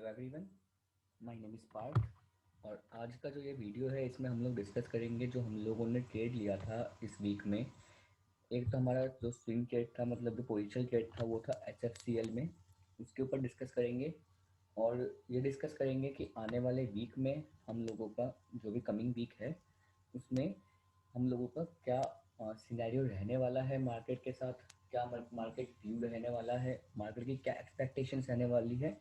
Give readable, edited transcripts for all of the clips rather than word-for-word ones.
Hello everyone, my name is Parth. और आज का जो ये वीडियो है इसमें हम लोग डिस्कस करेंगे जो हम लोगों ने ट्रेड लिया था इस वीक में। एक तो हमारा जो स्विंग ट्रेड था, मतलब जो पोजिशनल ट्रेड था, वो था HFCL में। उसके ऊपर डिस्कस करेंगे और ये डिस्कस करेंगे कि आने वाले वीक में हम लोगों का जो भी कमिंग वीक है उसमें हम लोगों का क्या सिनेरियो रहने वाला है मार्केट के साथ, क्या मार्केट व्यू रहने वाला है, मार्केट की क्या एक्सपेक्टेशंस रहने वाली है,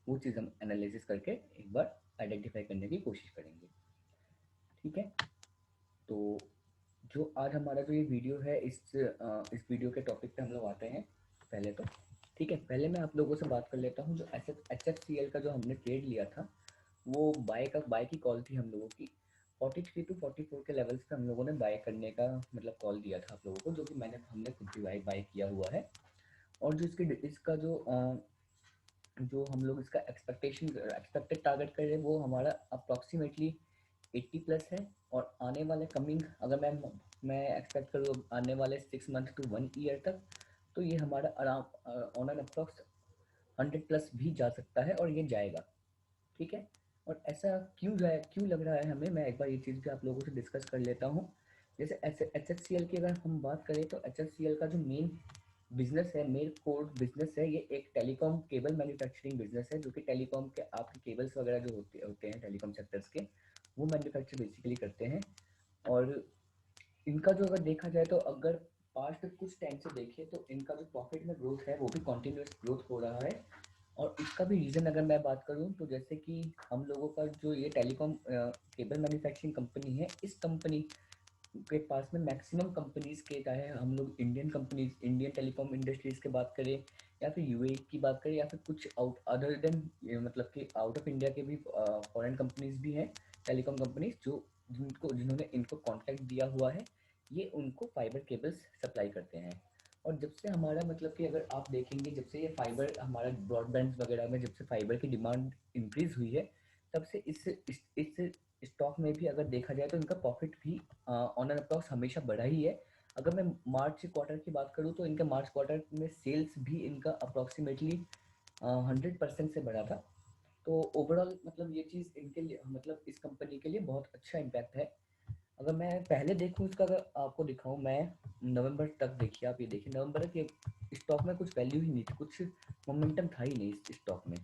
वो चीज़ हम एनालिसिस करके एक बार आइडेंटिफाई करने की कोशिश करेंगे। ठीक है, तो जो आज हमारा जो ये वीडियो है इस वीडियो के टॉपिक पे हम लोग आते हैं पहले तो। ठीक है, पहले मैं आप लोगों से बात कर लेता हूँ। जो HFCL का जो हमने ट्रेड लिया था वो बाय की कॉल थी हम लोगों की। 43 टू 44 के लेवल्स पे हम लोगों ने बाय करने का मतलब कॉल दिया था आप लोगों को, जो कि हमने खुद भी बाय किया हुआ है। और जो इसका जो हम लोग इसका एक्सपेक्टेड टारगेट कर रहे हैं वो हमारा अप्रॉक्सीमेटली 80 प्लस है। और आने वाले कमिंग, अगर मैं एक्सपेक्ट करूँ आने वाले 6 मंथ टू 1 ईयर तक, तो ये हमारा आराम ऑन एन अप्रॉक्स 100 प्लस भी जा सकता है और ये जाएगा। ठीक है, और ऐसा क्यों लग रहा है हमें, मैं एक बार ये चीज़ भी आप लोगों से डिस्कस कर लेता हूँ। जैसे HFCL की अगर हम बात करें तो HFCL का जो मेन बिजनेस है, मेन कोर बिजनेस है, ये एक टेलीकॉम केबल मैन्युफैक्चरिंग बिजनेस है, जो कि टेलीकॉम के आपके केबल्स वगैरह जो होते हैं टेलीकॉम सेक्टर्स के, वो मैन्युफैक्चर बेसिकली करते हैं। और इनका जो अगर देखा जाए तो अगर पास्ट कुछ टाइम से देखें तो इनका जो प्रॉफिट में ग्रोथ है वो भी कॉन्टिन्यूस ग्रोथ हो रहा है। और इसका भी रीज़न अगर मैं बात करूं तो जैसे कि हम लोगों का जो ये टेलीकॉम केबल मैन्युफैक्चरिंग कंपनी है, इस कंपनी के पास में मैक्सिमम कंपनीज के, चाहे हम लोग Indian companies, Indian telecom industries की बात करें या फिर यूएई की बात करें या फिर कुछ आउट अदर देन, मतलब कि आउट ऑफ इंडिया के भी फॉरेन कंपनीज भी हैं, टेलीकॉम कंपनीज जो जिन्होंने इनको कॉन्ट्रैक्ट दिया हुआ है, ये उनको फाइबर केबल्स सप्लाई करते हैं। और जब से हमारा मतलब कि अगर आप देखेंगे, जब से ये फाइबर हमारा ब्रॉडबैंड वगैरह में जब से फाइबर की डिमांड इंक्रीज हुई है, तब से इस स्टॉक में भी अगर देखा जाए तो इनका प्रॉफिट भी ऑन एन अप्रॉक्स हमेशा बढ़ा ही है। अगर मैं मार्च क्वार्टर की बात करूँ तो इनका मार्च क्वार्टर में सेल्स भी इनका अप्रॉक्सीमेटली 100% से बढ़ा था। तो ओवरऑल मतलब ये चीज़ इनके लिए, मतलब इस कंपनी के लिए बहुत अच्छा इम्पैक्ट है। अगर मैं पहले देखूँ इसका, अगर आपको दिखाऊँ मैं, नवंबर तक देखिए, आप ये देखिए नवंबर तक ये स्टॉक में कुछ वैल्यू ही नहीं थी, कुछ मोमेंटम था ही नहीं इस स्टॉक में।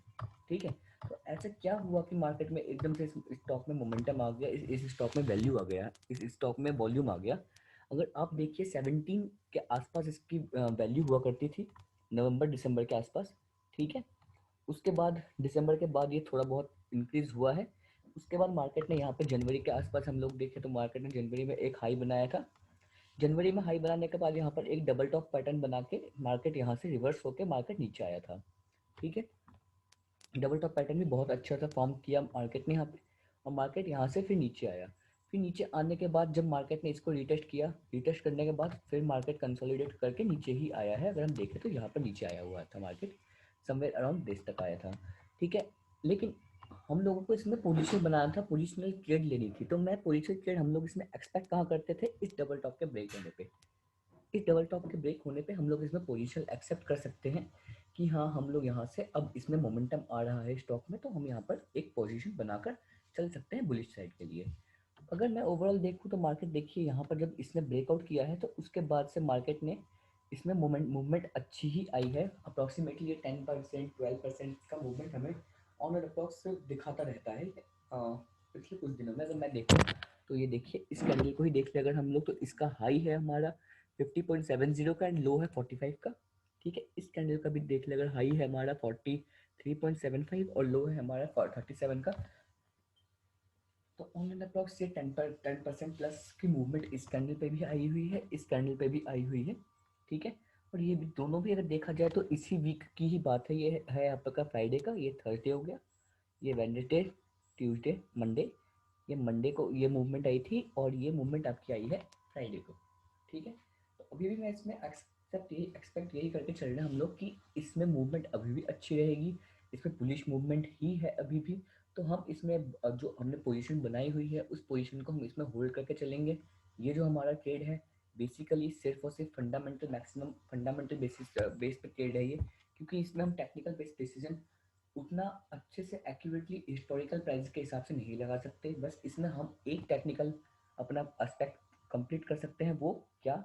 ठीक है, तो ऐसा क्या हुआ कि मार्केट में एकदम से इस स्टॉक में मोमेंटम आ गया, इस स्टॉक में वैल्यू आ गया, इस स्टॉक में वॉल्यूम आ गया। अगर आप देखिए 17 के आसपास इसकी वैल्यू हुआ करती थी, नवंबर दिसंबर के आसपास। ठीक है, उसके बाद दिसंबर के बाद ये थोड़ा बहुत इंक्रीज हुआ है। उसके बाद मार्केट ने यहाँ पे जनवरी के आसपास हम लोग देखें तो मार्केट ने जनवरी में एक हाई बनाया था। जनवरी में हाई बनाने के बाद यहाँ पर एक डबल टॉप पैटर्न बना के मार्केट यहाँ से रिवर्स होकर मार्केट नीचे आया था। ठीक है, डबल टॉप पैटर्न भी बहुत अच्छा सा फॉर्म किया मार्केट ने यहाँ पे, और मार्केट यहाँ से फिर नीचे आया। फिर नीचे आने के बाद जब मार्केट ने इसको रिटेस्ट किया, रिटेस्ट करने के बाद फिर मार्केट कंसोलिडेट करके नीचे ही आया है। अगर हम देखें तो यहाँ पर नीचे आया हुआ था मार्केट, समवेयर अराउंड दिस तक आया था। ठीक है, लेकिन हम लोगों को इसमें पोजीशन बनाना था, पोजिशनल ट्रेड लेनी थी, तो मैं पोजिशनल ट्रेड हम लोग इसमें एक्सपेक्ट कहाँ करते थे, इस डबल टॉप के ब्रेक होने पे। इस डबल टॉप के ब्रेक होने पे हम लोग इसमें पोजीशन एक्सेप्ट कर सकते हैं कि हाँ, हम लोग यहाँ से अब इसमें मोमेंटम आ रहा है स्टॉक में, तो हम यहाँ पर एक पोजीशन बनाकर चल सकते हैं बुलिश साइड के लिए। अगर मैं ओवरऑल देखूँ तो मार्केट देखिए यहाँ पर जब इसने ब्रेकआउट किया है तो उसके बाद से मार्केट ने इसमें मूवमेंट अच्छी ही आई है। अप्रॉक्सीमेटली ये 10% 12% का मूवमेंट हमें ऑन एंड अप्रॉक्स दिखाता रहता है पिछले कुछ दिनों में। अगर मैं देखूँ तो ये देखिए, इस कैंडल को ही देख ले अगर हम लोग, तो इसका हाई है हमारा 50.70 का एंड लो है 45 का। ठीक है, इस कैंडल का भी देख ले, अगर हाई है हमारा 43.75 और लो है हमारा 37 का, तो ऑन एंड अप्रॉक्स ये 10% प्लस की मूवमेंट इस कैंडल पे भी आई हुई है, इस कैंडल पे भी आई हुई है। ठीक है, और ये भी दोनों भी अगर देखा जाए तो इसी वीक की ही बात है। ये है आपका फ्राइडे का, ये थर्सडे हो गया, ये वेडनेसडे, ट्यूसडे, मंडे, ये मंडे को ये मूवमेंट आई थी और ये मूवमेंट आपकी आई है फ्राइडे को। ठीक है, तो अभी भी मैं इसमें एक्सपेक्ट यही करके चल रहे हैं हम लोग कि इसमें मूवमेंट अभी भी अच्छी रहेगी, इसमें बुलिश मूवमेंट ही है अभी भी। तो हम इसमें जो हमने पोजीशन बनाई हुई है उस पोजीशन को हम इसमें होल्ड करके चलेंगे। ये जो हमारा ट्रेड है बेसिकली सिर्फ और सिर्फ फंडामेंटल, मैक्सिमम फंडामेंटल बेस पे ट्रेड है ये, क्योंकि इसमें हम टेक्निकल बेस्ड डिसीजन उतना अच्छे से एक्यूरेटली हिस्टोरिकल प्राइस के हिसाब से नहीं लगा सकते। बस इसमें हम एक टेक्निकल अपना एस्पेक्ट कंप्लीट कर सकते हैं। वो क्या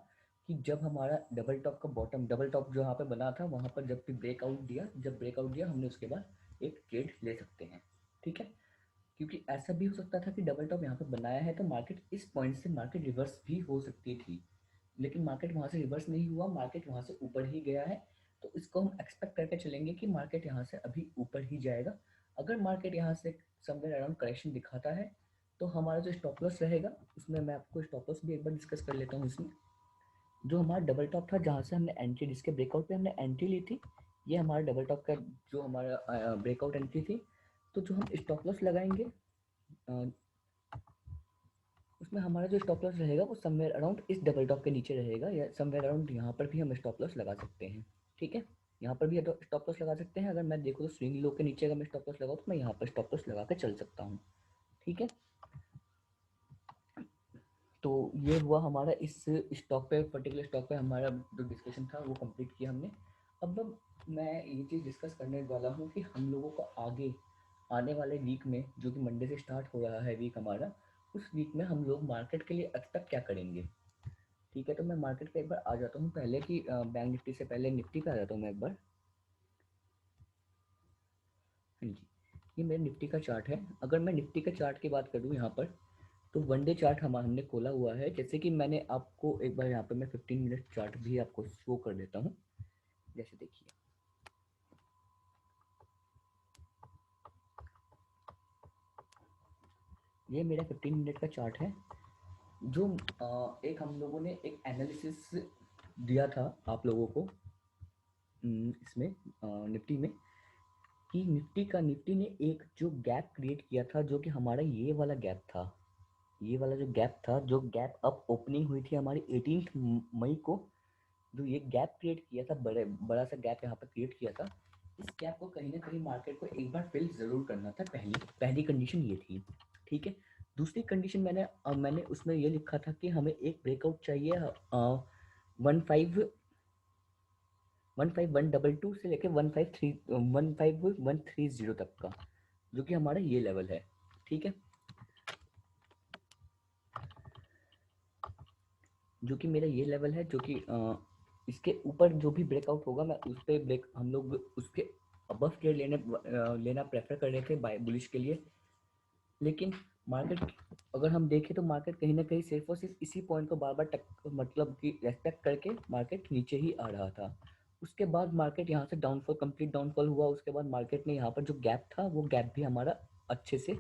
कि जब हमारा डबल टॉप का बॉटम, डबल टॉप जो यहाँ पे बना था वहाँ पर जब भी ब्रेकआउट दिया, जब ब्रेकआउट दिया हमने उसके बाद एक ट्रेड ले सकते हैं। ठीक है, क्योंकि ऐसा भी हो सकता था कि डबल टॉप यहाँ पे बनाया है तो मार्केट इस पॉइंट से मार्केट रिवर्स भी हो सकती थी, लेकिन मार्केट वहाँ से रिवर्स नहीं हुआ, मार्केट वहाँ से ऊपर ही गया है। तो इसको हम एक्सपेक्ट करके चलेंगे कि मार्केट यहाँ से अभी ऊपर ही जाएगा। अगर मार्केट यहाँ से समवेयर अराउंड करेक्शन दिखाता है तो हमारा जो स्टॉप लॉस रहेगा, उसमें मैं आपको स्टॉप लॉस भी एक बार डिस्कस कर लेता हूँ। इसमें जो हमारा डबल टॉप था जहाँ से हमने एंट्री, जिसके ब्रेकआउट पे हमने एंट्री ली थी, ये हमारा डबल टॉप का जो हमारा ब्रेकआउट एंट्री थी। तो जो हम स्टॉप लॉस लगाएंगे उसमें हमारा जो स्टॉप लॉस रहेगा वो समवेयर अराउंड इस डबल टॉप के नीचे रहेगा, या समवेयर अराउंड यहाँ पर भी हम स्टॉप लॉस लगा सकते हैं। ठीक है, यहाँ पर भी स्टॉप लॉस लगा सकते हैं। अगर मैं देखूँ तो स्विंग लो के नीचे अगर मैं स्टॉप लॉस लगाऊँ तो मैं यहाँ पर स्टॉप लॉस लगा के चल सकता हूँ। ठीक है, तो ये हुआ हमारा इस स्टॉक पे, पर्टिकुलर स्टॉक पे हमारा जो डिस्कशन था वो कंप्लीट किया हमने। अब मैं ये चीज़ डिस्कस करने वाला हूँ कि हम लोगों को आगे आने वाले वीक में, जो कि मंडे से स्टार्ट हो रहा है वीक हमारा, उस वीक में हम लोग मार्केट के लिए अब तक क्या करेंगे। ठीक है, तो मैं मार्केट पे एक बार आ जाता हूँ पहले कि बैंक निफ्टी से पहले निफ्टी पे आ जाता हूँ मैं एक बार। हाँ जी, ये मेरे निफ्टी का चार्ट है। अगर मैं निफ्टी के चार्ट की बात करूँ यहाँ पर, तो वन डे चार्ट हमने खोला हुआ है। जैसे कि मैंने आपको एक बार यहाँ पर मैं 15 मिनट चार्ट भी आपको शो कर देता हूँ। जैसे देखिए, ये मेरा 15 मिनट का चार्ट है। जो एक हम लोगों ने एक एनालिसिस दिया था आप लोगों को इसमें निफ्टी में, कि निफ्टी ने एक जो गैप क्रिएट किया था, जो कि हमारा ये वाला गैप था। ये वाला जो गैप था, जो गैप अप ओपनिंग हुई थी हमारी 18 मई को, जो ये गैप क्रिएट किया था, बड़ा सा गैप यहाँ पर क्रिएट किया था। इस गैप को कहीं ना कहीं मार्केट को एक बार फिल ज़रूर करना था। पहली पहली कंडीशन ये थी। ठीक है, दूसरी कंडीशन मैंने उसमें ये लिखा था कि हमें एक ब्रेकआउट चाहिए 15122 से लेकर 15130 तक का, जो कि हमारा ये लेवल है। ठीक है, जो कि मेरा ये लेवल है, जो कि इसके ऊपर जो भी ब्रेकआउट होगा मैं उस पर ब्रेक हम लोग उसके अबव ट्रेड लेना प्रेफर कर रहे थे बाय बुलिश के लिए। लेकिन मार्केट, अगर हम देखें तो मार्केट कहीं ना कहीं सिर्फ और सिर्फ इसी पॉइंट को बार बार मतलब कि रेस्पेक्ट करके मार्केट नीचे ही आ रहा था। उसके बाद मार्केट यहाँ से डाउनफॉल, कंप्लीट डाउनफॉल हुआ। उसके बाद मार्केट ने यहाँ पर जो गैप था वो गैप भी हमारा अच्छे से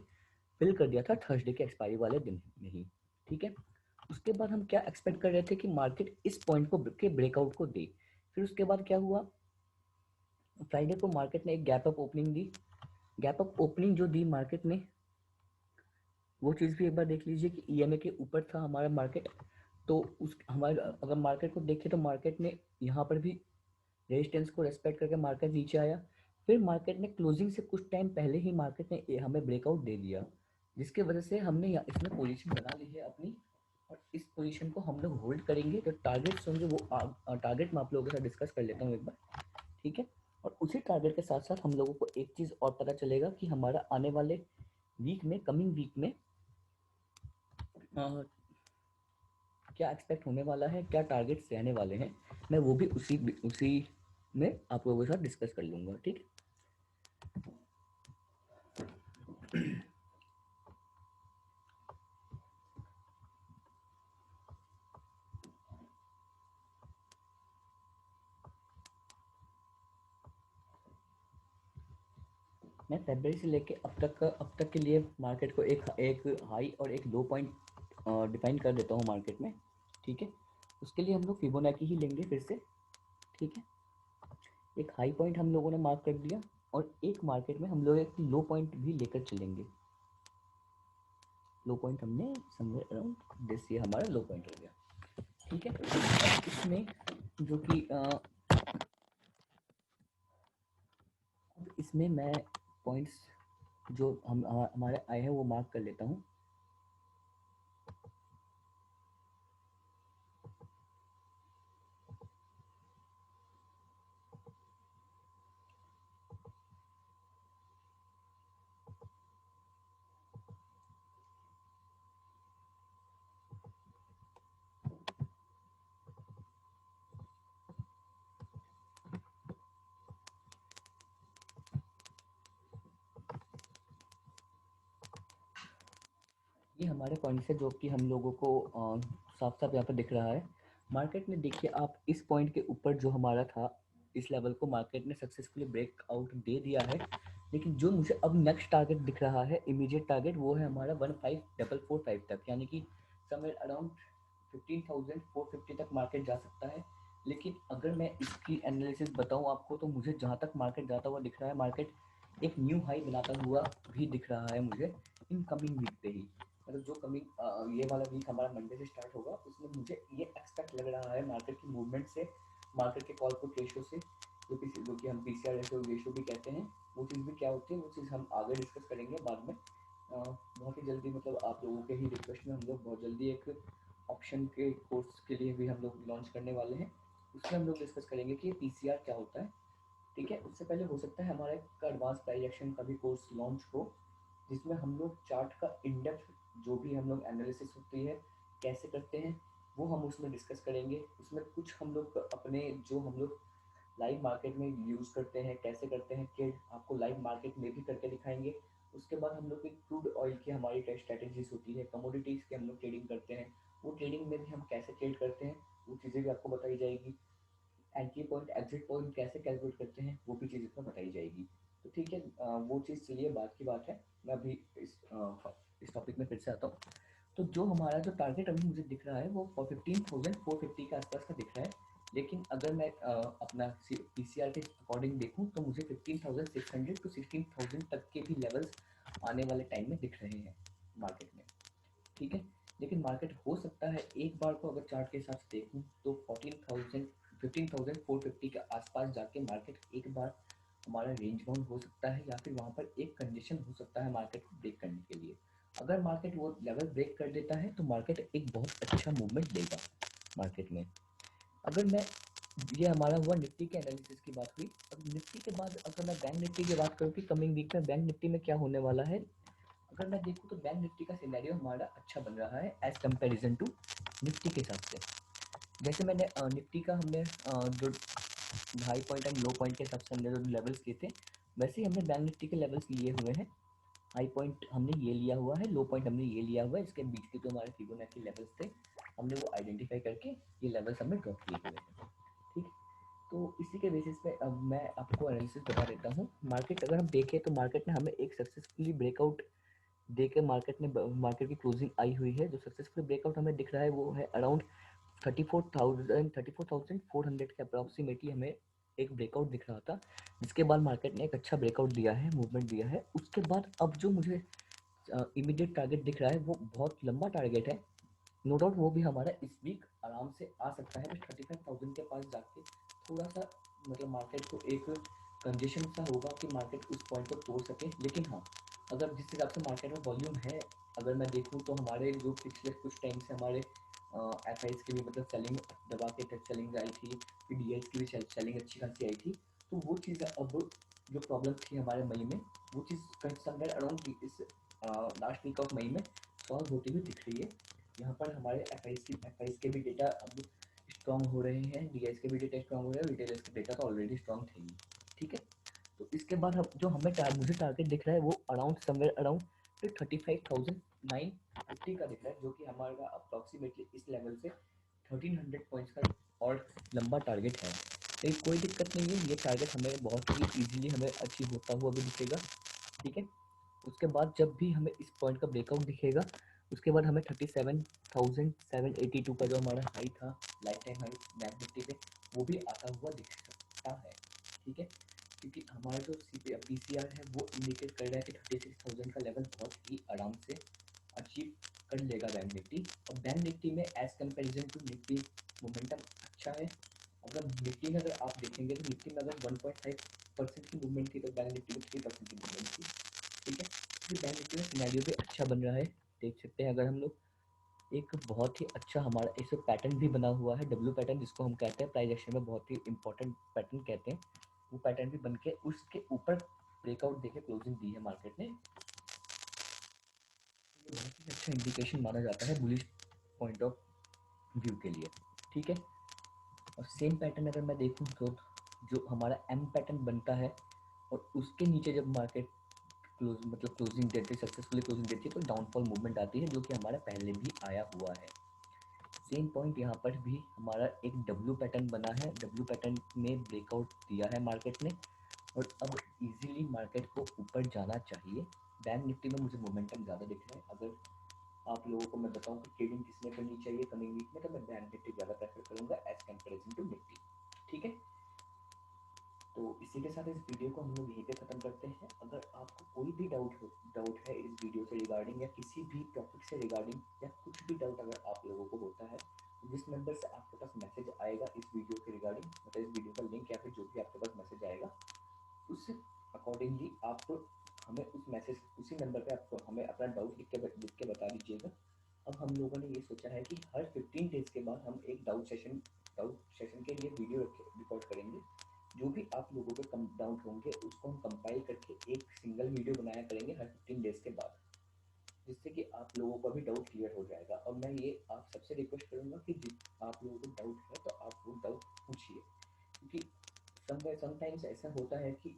फिल कर दिया था थर्सडे के एक्सपायरी वाले दिन में ही। ठीक है, उसके बाद हम क्या एक्सपेक्ट कर रहे थे कि मार्केट इस पॉइंट को के ब्रेकआउट को दे। फिर उसके बाद क्या हुआ, फ्राइडे को मार्केट ने एक गैप अप ओपनिंग दी। गैप अप ओपनिंग जो दी मार्केट ने, वो चीज़ भी एक बार देख लीजिए कि ईएमए के ऊपर था हमारा मार्केट। तो उस हमारे अगर मार्केट को देखें तो मार्केट ने यहाँ पर भी रेजिस्टेंस को रेस्पेक्ट करके मार्केट नीचे आया। फिर मार्केट ने क्लोजिंग से कुछ टाइम पहले ही मार्केट ने हमें ब्रेकआउट दे दिया, जिसकी वजह से हमने इसमें पोजीशन बना ली है अपनी। और इस पोजीशन को हम लोग होल्ड करेंगे। जो टारगेट्स होंगे वो टारगेट मैं आप लोगों के साथ डिस्कस कर लेता हूँ एक बार। ठीक है, और उसी टारगेट के साथ साथ हम लोगों को एक चीज़ और पता चलेगा कि हमारा आने वाले वीक में, कमिंग वीक में क्या एक्सपेक्ट होने वाला है, क्या टारगेट्स रहने वाले हैं। मैं वो भी उसी उसी में आप लोगों के साथ डिस्कस कर लूँगा। ठीक है, मैं फरवरी से लेके अब तक के लिए मार्केट को एक एक हाई और एक लो पॉइंट डिफाइन कर देता हूँ मार्केट में। ठीक है, उसके लिए हम लोग फिबोनाची ही लेंगे फिर से। ठीक है, एक हाई पॉइंट हम लोगों ने मार्क कर दिया और एक मार्केट में हम लोग एक लो पॉइंट भी लेकर चलेंगे। लो पॉइंट हमने समवेयर अराउंड दिस, ये हमारा लो पॉइंट हो गया। ठीक है, अब इसमें जो कि इसमें मैं पॉइंट्स जो हमारे आए हैं वो मार्क कर लेता हूँ। ये हमारे पॉइंट है जो कि हम लोगों को साफ साफ यहाँ पर दिख रहा है। मार्केट में देखिए आप इस पॉइंट के ऊपर जो हमारा था, इस लेवल को मार्केट ने सक्सेसफुली ब्रेकआउट दे दिया है। लेकिन जो मुझे अब नेक्स्ट टारगेट दिख रहा है, इमीडिएट टारगेट, वो है हमारा 15445 तक, यानी कि समवेयर अराउंड 15,450 तक मार्केट जा सकता है। लेकिन अगर मैं इसकी एनालिसिस बताऊं आपको, तो मुझे जहां तक मार्केट जाता हुआ दिख रहा है, मार्केट एक न्यू हाई बनाता हुआ भी दिख रहा है मुझे इन कमिंग वीक पे ही। मतलब जो कमिंग ये वाला वीक हमारा मंडे से स्टार्ट होगा, उसमें मुझे ये एक्सपेक्ट लग रहा है मार्केट की मूवमेंट से, मार्केट के कॉल पुट रेशियो से, जो कि हम पीसीआर रेशियो भी कहते हैं। वो चीज़ भी क्या होती है, वो चीज़ हम आगे डिस्कस करेंगे बाद में। बहुत ही जल्दी, मतलब आप लोगों के ही रिक्वेस्ट में हम लोग बहुत जल्दी एक ऑप्शन के कोर्स के लिए भी हम लोग लॉन्च करने वाले हैं। उसमें हम लोग डिस्कस करेंगे कि पीसीआर क्या होता है। ठीक है, उससे पहले हो सकता है हमारा एक एडवांस प्राइस एक्शन का भी कोर्स लॉन्च हो, जिसमें हम लोग चार्ट का इन डेप्थ जो भी हम लोग एनालिसिस होती है कैसे करते हैं, वो हम उसमें डिस्कस करेंगे। उसमें कुछ हम लोग अपने जो हम लोग लाइव मार्केट में यूज़ करते हैं, कैसे करते हैं कि आपको लाइव मार्केट में भी करके दिखाएंगे। उसके बाद हम लोग की क्रूड ऑयल की हमारी स्ट्रैटेजीज होती है, कमोडिटीज़ की हम लोग ट्रेडिंग करते हैं, वो ट्रेडिंग में भी हम कैसे ट्रेड करते हैं वो चीज़ें भी आपको बताई जाएगी। एंट्री पॉइंट एग्जिट पॉइंट कैसे कैलकुलेट करते हैं वो भी चीज़ इसमें बताई जाएगी। तो ठीक है, वो चीज़ चलिए बात की बात है। मैं अभी इस टॉपिक में फिर से आता हूँ। तो जो हमारा जो टारगेट अभी मुझे दिख रहा है वो 15,450 के आसपास का दिख रहा है। लेकिन अगर मैं अपना पीसीआर के अकॉर्डिंग देखूं, तो मुझे 15,600 टू 16,000 तक के भी लेवल्स आने वाले टाइम में दिख रहे हैं मार्केट में। ठीक है, लेकिन मार्केट हो सकता है एक बार को अगर चार्ट के हिसाब से देखूं, तो 15,450 के आसपास जाके मार्केट एक बार हमारा रेंज बाउंड हो सकता है, या फिर वहाँ पर एक कंडीशन हो सकता है मार्केट को ब्रेक करने के लिए। अगर मार्केट वो लेवल ब्रेक कर देता है तो मार्केट एक बहुत अच्छा मूवमेंट देगा मार्केट में। अगर मैं, ये हमारा हुआ निफ्टी के एनालिसिस की बात हुई। अब निफ्टी के बाद अगर मैं बैंक निफ्टी की बात करूँ कि कमिंग वीक में बैंक निफ्टी में क्या होने वाला है, अगर मैं देखूँ तो बैंक निफ्टी का सिनेरियो हमारा अच्छा बन रहा है एज कंपेरिजन टू निफ्टी के हिसाब से। जैसे मैंने निफ्टी का हमने जो high point and low point के हिसाब से हमने जो लेवल्स किए थे, वैसे ही हमने बैंक निफ्टी के लेवल्स लिए हुए हैं। हाई पॉइंट हमने ये लिया हुआ है, लो पॉइंट हमने ये लिया हुआ है। इसके बीच के जो हमारे फिबोनाची लेवल्स थे, हमने वो आइडेंटिफाई करके ये लेवल्स हमने ड्रॉप किए हुए हैं। ठीक, तो इसी के बेसिस पे अब मैं आपको एनालिसिस बता देता हूँ। मार्केट अगर हम देखें तो मार्केट ने हमें एक सक्सेसफुली ब्रेकआउट दे के मार्केट की क्लोजिंग आई हुई है। जो सक्सेसफुल ब्रेकआउट हमें दिख रहा है वो है अराउंड 34,400 के अप्रॉक्सीमेटली हमें एक ब्रेकआउट दिख रहा था, जिसके बाद मार्केट ने एक अच्छा ब्रेकआउट दिया है, मूवमेंट दिया है। उसके बाद अब जो मुझे इमीडिएट टारगेट दिख रहा है वो बहुत लंबा टारगेट है, नो डाउट वो भी हमारा इस वीक आराम से आ सकता है। बस 35,000 के पास जाके थोड़ा सा, मतलब मार्केट को एक कंजेशन सा होगा कि मार्केट उस पॉइंट को तोड़ सके। लेकिन हाँ, अगर जिस हिसाब से मार्केट में वॉल्यूम है, अगर मैं देखूँ तो हमारे जो पिछले कुछ टाइम से हमारे एफ आईज की भी मतलब सेलिंग दबा के टच सेलिंग आई थी, फिर डी की भी सेलिंग अच्छी खासी आई थी। तो वो चीज़ अब जो प्रॉब्लम थी हमारे मई में, वो चीज़ समवेयर अराउंड इस लास्ट वीक ऑफ मई में सॉल्व होती हुई दिख रही है। यहाँ पर हमारे एफ आईज के भी डेटा अब स्ट्रॉन्ग हो रहे हैं, डी के भी डेटा स्ट्रॉन्ग हो रहे हैं, रिटेलर्स के डेटा तो ऑलरेडी स्ट्रॉन्ग थे ही। ठीक है, तो इसके बाद हम जो मुझे टारगेट दिख रहा है वो अराउंड समवेयर अराउंड 35,950 का दिख रहा है, जो कि हमारा अप्रॉक्सीमेटली इस लेवल से 1300 पॉइंट्स का और लंबा टारगेट है। लेकिन कोई दिक्कत नहीं है, ये टारगेट हमें बहुत ही ईजिली हमें अचीव होता हुआ भी दिखेगा। ठीक है, उसके बाद जब भी हमें इस पॉइंट का ब्रेकआउट दिखेगा, उसके बाद हमें 37,782 का जो हमारा हाई था, life time high bank Nifty पे, वो भी आता हुआ दिख सकता है। ठीक है, क्योंकि हमारा जो पी सी आर है वो इंडिकेट कर रहा है कि 36,000 का लेवल बहुत ही आराम से अचीव कर लेगा बैंक निफ्टी। और बैंक निफ्टी में as comparison to Nifty momentum अच्छा है। अगर निफ्टी में अगर आप देखेंगे तो निफ्टी में अगर 1.5% की मूवमेंट थी, तो बैंक निफ्टी में 3% की मूवमेंट थी। ठीक है, फिर बैंक निफ्टी में सिनेरियो भी अच्छा बन रहा है, देख सकते हैं। अगर हम लोग एक बहुत ही अच्छा हमारा इस पैटर्न भी बना हुआ है, डब्ल्यू पैटर्न जिसको हम कहते हैं प्राइस एक्शन में बहुत ही इंपॉर्टेंट पैटर्न कहते हैं, वो पैटर्न भी बन के उसके ऊपर ब्रेकआउट देके क्लोजिंग दी है मार्केट ने। ये बहुत ही अच्छा इंडिकेशन माना जाता है बुलिश पॉइंट ऑफ व्यू के लिए। ठीक है, और सेम पैटर्न अगर मैं देखूँ तो जो हमारा एम पैटर्न बनता है और उसके नीचे जब मार्केट क्लोजिंग देती है, सक्सेसफुली क्लोजिंग देती है, तो डाउनफॉल मूवमेंट आती है, जो कि हमारा पहले भी आया हुआ है। सेम पॉइंट यहाँ पर भी हमारा एक डब्ल्यू पैटर्न बना है, डब्ल्यू पैटर्न में ब्रेकआउट दिया है मार्केट ने, और अब इजीली मार्केट को ऊपर जाना चाहिए। बैंक निफ्टी में मुझे मोमेंटम ज़्यादा दिख रहा है। अगर आप लोगों को मैं बताऊं कि ट्रेडिंग किसमें करनी चाहिए कमिंग वीक में, तो मैं बैंक निफ्टी ज़्यादा प्रेफर करूँगा एज कम्पेरिजन टू निफ्टी। ठीक है, तो इसी के साथ इस वीडियो को हम लोग यहीं पे ख़त्म करते हैं। अगर आपको कोई भी डाउट है इस वीडियो से रिगार्डिंग, या किसी भी टॉपिक से रिगार्डिंग, या कुछ भी डाउट अगर आप लोगों को होता है, तो जिस नंबर से आपके पास मैसेज आएगा इस वीडियो के रिगार्डिंग, मतलब इस वीडियो का लिंक या फिर जो भी आपके पास मैसेज आएगा, उस अकॉर्डिंगली आप हमें उस मैसेज उसी नंबर पे आपको हमें अपना डाउट लिख के बता दीजिएगा। अब हम लोगों ने ये सोचा है कि हर 15 डेज़ के बाद हम एक डाउट सेशन के लिए वीडियो रिकॉर्ड करेंगे। जो भी आप लोगों के कम डाउट होंगे उसको हम कंपाइल करके एक सिंगल वीडियो बनाया करेंगे हर 15 डेज़ के बाद, जिससे कि आप लोगों का भी डाउट क्लियर हो जाएगा। और मैं ये आप सबसे रिक्वेस्ट करूँगा कि आप लोगों को डाउट है तो आप वो डाउट पूछिए, क्योंकि समटाइम्स ऐसा होता है कि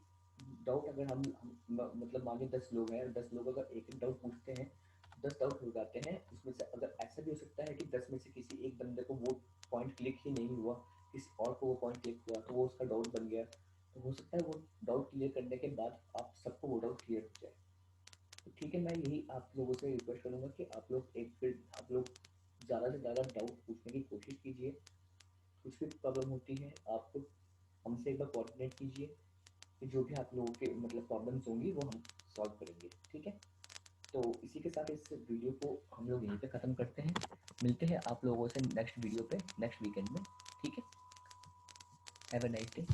डाउट अगर मतलब मान लीजिए 10 लोग हैं, 10 लोग अगर एक एक डाउट पूछते हैं, 10 डाउट हो जाते हैं। उसमें से अगर ऐसा भी हो सकता है कि 10 में से किसी एक बंदे को वो पॉइंट क्लिक ही नहीं हुआ, किसी और को वो पॉइंट क्लिक हुआ, तो वो उसका डाउट बन गया। तो हो सकता है वो डाउट क्लियर करने के बाद आप सबको वो डाउट क्लियर हो जाए। तो ठीक है, मैं यही आप लोगों से रिक्वेस्ट करूँगा कि आप लोग ज़्यादा से ज़्यादा डाउट पूछने की कोशिश कीजिए। कुछ भी प्रॉब्लम होती है आप हमसे एक बार कोऑर्डिनेट कीजिए, कि जो भी आप लोगों के मतलब प्रॉब्लम्स होंगी वो हम सॉल्व करेंगे। ठीक है, तो इसी के साथ इस वीडियो को हम लोग यहीं पे ख़त्म करते हैं। मिलते हैं आप लोगों से नेक्स्ट वीडियो पे नेक्स्ट वीकेंड में। ठीक है, हैव अ नाइस डे।